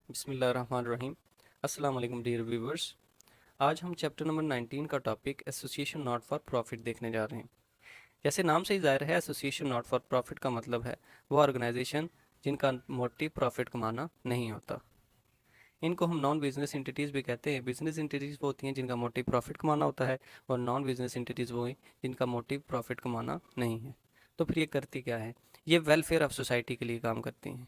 बिस्मिल्लाहिर्रहमानिर्रहीम। अस्सलाम वालेकुम डियर व्यूवर्स। आज हम चैप्टर नंबर 19 का topic association not for profit देखने जा रहे हैं। जैसे नाम से ही जाहिर है, एसोसिएशन नॉट फॉर प्रॉफिट का मतलब है वो ऑर्गेनाइजेशन जिनका मोटिव प्रॉफिट कमाना नहीं होता। इनको हम नॉन बिजनेस इंटिटीज़ भी कहते हैं। बिजनेस इंटिटीज़ वो होती हैं जिनका मोटिव प्रॉफिट कमाना होता है, और नॉन बिजनेस इंटिटीज़ वो हैं जिनका मोटिव प्रॉफिट कमाना नहीं है। तो फिर ये करती क्या है? ये वेलफेयर ऑफ सोसाइटी के लिए काम करती हैं,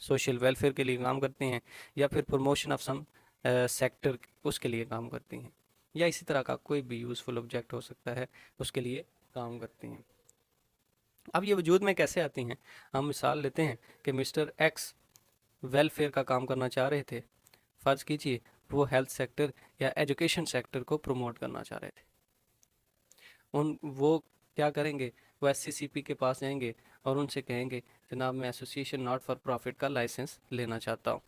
सोशल वेलफेयर के लिए काम करते हैं, या फिर प्रमोशन ऑफ सम सेक्टर उसके लिए काम करती हैं, या इसी तरह का कोई भी यूज़फुल ऑब्जेक्ट हो सकता है उसके लिए काम करती हैं। अब ये वजूद में कैसे आती हैं? हम मिसाल लेते हैं कि मिस्टर एक्स वेलफेयर का काम करना चाह रहे थे। फ़र्ज़ कीजिए वो हेल्थ सेक्टर या एजुकेशन सेक्टर को प्रमोट करना चाह रहे थे। उन वो क्या करेंगे? वो एससीसीपी के पास जाएंगे और उनसे कहेंगे, जनाब मैं एसोसिएशन नॉट फॉर प्रॉफिट का लाइसेंस लेना चाहता हूँ।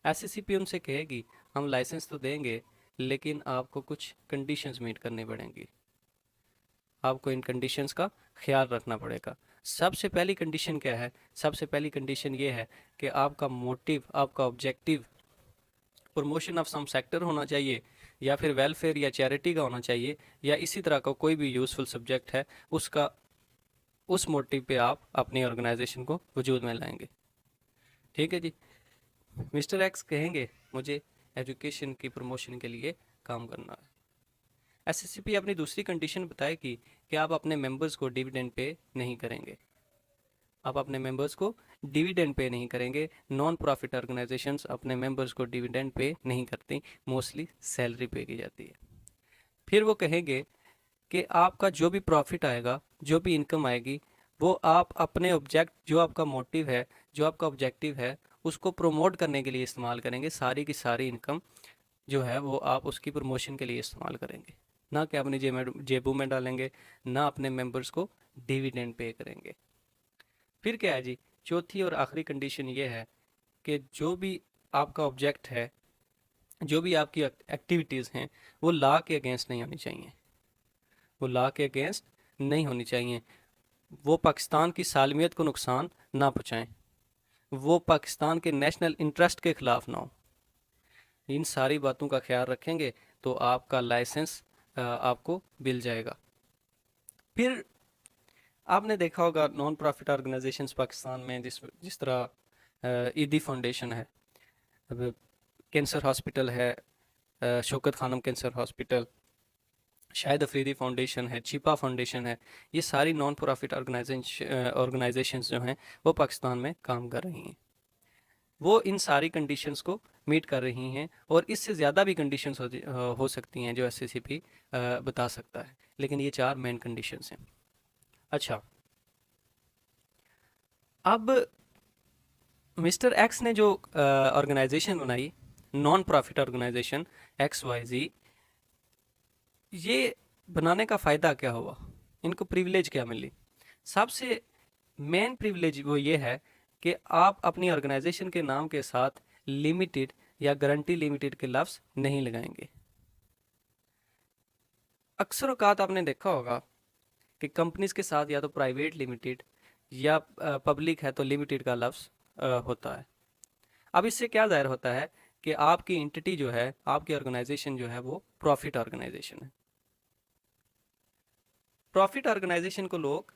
एससीसीपी उनसे कहेगी, हम लाइसेंस तो देंगे लेकिन आपको कुछ कंडीशंस मीट करनी पड़ेंगी, आपको इन कंडीशंस का ख्याल रखना पड़ेगा। सबसे पहली कंडीशन क्या है? सबसे पहली कंडीशन ये है कि आपका मोटिव, आपका objective promotion of some sector होना चाहिए, या फिर वेलफेयर या चैरिटी का होना चाहिए, या इसी तरह का कोई भी यूज़फुल सब्जेक्ट है उसका, उस मोटिव पे आप अपनी ऑर्गेनाइजेशन को वजूद में लाएंगे। ठीक है जी। मिस्टर एक्स कहेंगे, मुझे एजुकेशन की प्रमोशन के लिए काम करना है। एसएससीपी अपनी दूसरी कंडीशन बताएगी कि आप अपने मेंबर्स को डिविडेंड पे नहीं करेंगे। आप अपने मेंबर्स को डिविडेंड पे नहीं करेंगे। नॉन प्रॉफिट ऑर्गेनाइजेशंस अपने मेंबर्स को डिविडेंड पे नहीं करती, मोस्टली सैलरी पे की जाती है। फिर वो कहेंगे कि आपका जो भी प्रॉफिट आएगा, जो भी इनकम आएगी, वो आप अपने ऑब्जेक्ट, जो आपका मोटिव है, जो आपका ऑब्जेक्टिव है, उसको प्रमोट करने के लिए इस्तेमाल करेंगे। सारी की सारी इनकम जो है वो आप उसकी प्रमोशन के लिए इस्तेमाल करेंगे, ना कि अपनी जेबों में डालेंगे, ना अपने मेंबर्स को डिविडेंड पे करेंगे। फिर क्या है जी? चौथी और आखिरी कंडीशन ये है कि जो भी आपका ऑब्जेक्ट है, जो भी आपकी एक्टिविटीज़ हैं, वो लॉ के अगेंस्ट नहीं होनी चाहिए। वो लॉ के अगेंस्ट नहीं होनी चाहिए। वो पाकिस्तान की सालमियत को नुकसान ना पहुँचाएं, वो पाकिस्तान के नेशनल इंटरेस्ट के ख़िलाफ़ ना हो। इन सारी बातों का ख्याल रखेंगे तो आपका लाइसेंस आपको मिल जाएगा। फिर आपने देखा होगा नॉन प्रॉफिट ऑर्गेनाइजेशंस पाकिस्तान में, जिस जिस तरह ईदी फाउंडेशन है, अब कैंसर हॉस्पिटल है, Shaukat Khanum cancer hospital, Shahid Afridi foundation है, छिपा फाउंडेशन है। ये सारी नॉन प्रॉफिट ऑर्गेनाइजेशंस जो हैं वो पाकिस्तान में काम कर रही हैं। वो इन सारी कंडीशंस को मीट कर रही हैं, और इससे ज़्यादा भी कंडीशंस हो सकती हैं जो एससीसीपी बता सकता है, लेकिन ये चार मेन कंडीशंस हैं। अच्छा, अब मिस्टर एक्स ने जो ऑर्गेनाइजेशन बनाई, non profit organisation X Y Z, ये बनाने का फ़ायदा क्या हुआ? इनको प्रिविलेज क्या मिली? सबसे मेन प्रिविलेज वो ये है कि आप अपनी ऑर्गेनाइजेशन के नाम के साथ लिमिटेड या गारंटी लिमिटेड के लफ्ज़ नहीं लगाएंगे। अक्सर औकात आपने देखा होगा कि कंपनीज के साथ या तो प्राइवेट लिमिटेड या पब्लिक है तो लिमिटेड का लफ्ज़ होता है। अब इससे क्या ज़ाहिर होता है कि आपकी एंटिटी जो है, आपकी ऑर्गेनाइजेशन जो है वो प्रॉफिट ऑर्गेनाइजेशन है। प्रॉफिट ऑर्गेनाइजेशन को लोग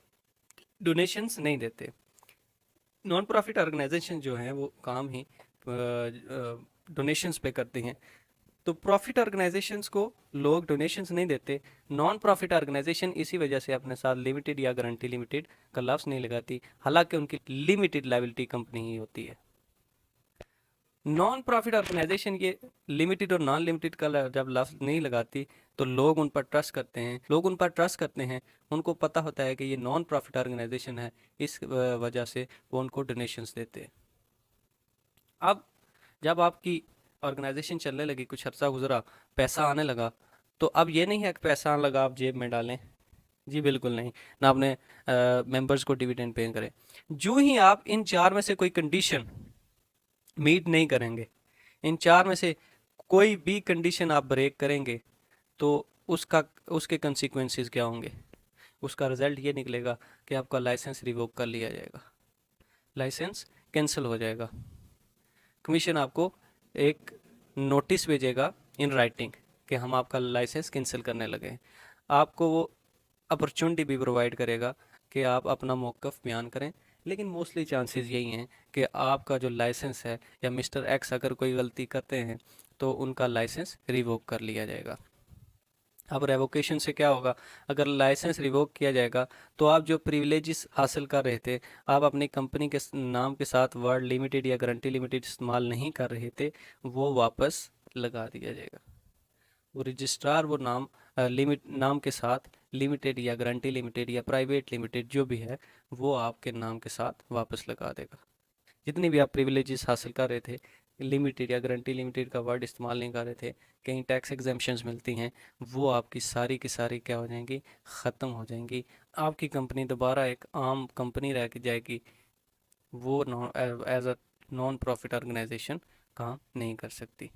डोनेशंस नहीं देते। नॉन प्रॉफिट ऑर्गेनाइजेशन जो है वो काम ही डोनेशंस पे करते हैं। तो प्रॉफिट ऑर्गेनाइजेशंस को लोग डोनेशंस नहीं देते। नॉन प्रॉफिट ऑर्गेनाइजेशन इसी वजह से अपने साथ लिमिटेड या गारंटी लिमिटेड का लफ्ज़ नहीं लगाती, हालांकि उनकी लिमिटेड लायबिलिटी कंपनी ही होती है। नॉन प्रॉफिट ऑर्गेनाइजेशन ये लिमिटेड और नॉन लिमिटेड का जब लफ्ज़ नहीं लगाती तो लोग उन पर ट्रस्ट करते हैं, लोग उन पर ट्रस्ट करते हैं। उनको पता होता है कि ये नॉन प्रॉफिट ऑर्गेनाइजेशन है, इस वजह से वो उनको डोनेशंस देते हैं। अब जब आपकी ऑर्गेनाइजेशन चलने लगी, कुछ अर्सा गुजरा, पैसा आने लगा, तो अब ये नहीं है कि पैसा आने लगा आप जेब में डालें। जी बिल्कुल नहीं। ना अपने मेंबर्स को डिविडेंड पे करें। जो ही आप इन चार में से कोई कंडीशन मीट नहीं करेंगे, इन चार में से कोई भी कंडीशन आप ब्रेक करेंगे, तो उसका उसके कंसिक्वेंसेस क्या होंगे? उसका रिजल्ट ये निकलेगा कि आपका लाइसेंस रिवोक कर लिया जाएगा, लाइसेंस कैंसिल हो जाएगा। कमीशन आपको एक नोटिस भेजेगा इन राइटिंग कि हम आपका लाइसेंस कैंसिल करने लगे हैं। आपको वो अपॉर्चुनिटी भी प्रोवाइड करेगा कि आप अपना मौक़िफ़ बयान करें, लेकिन मोस्टली चांसेस यही हैं कि आपका जो लाइसेंस है या मिस्टर एक्स अगर कोई गलती करते हैं तो उनका लाइसेंस रिवोक कर लिया जाएगा। अब रेवोकेशन से क्या होगा? अगर लाइसेंस रिवोक किया जाएगा तो आप जो प्रिविलेजेस हासिल कर रहे थे, आप अपनी कंपनी के नाम के साथ वर्ड लिमिटेड या गारंटी लिमिटेड इस्तेमाल नहीं कर रहे थे, वो वापस लगा दिया जाएगा। वो रजिस्ट्रार वो नाम लिमिट नाम के साथ लिमिटेड या गारंटी लिमिटेड या प्राइवेट लिमिटेड जो भी है वो आपके नाम के साथ वापस लगा देगा। जितनी भी आप प्रिविलेजेस हासिल कर रहे थे, लिमिटेड या गारंटी लिमिटेड का वर्ड इस्तेमाल नहीं कर रहे थे, कहीं टैक्स एग्जेम्पशंस मिलती हैं, वो आपकी सारी की सारी क्या हो जाएंगी? ख़त्म हो जाएंगी। आपकी कंपनी दोबारा एक आम कंपनी रह के जाएगी, वो as a non profit organisation काम नहीं कर सकती।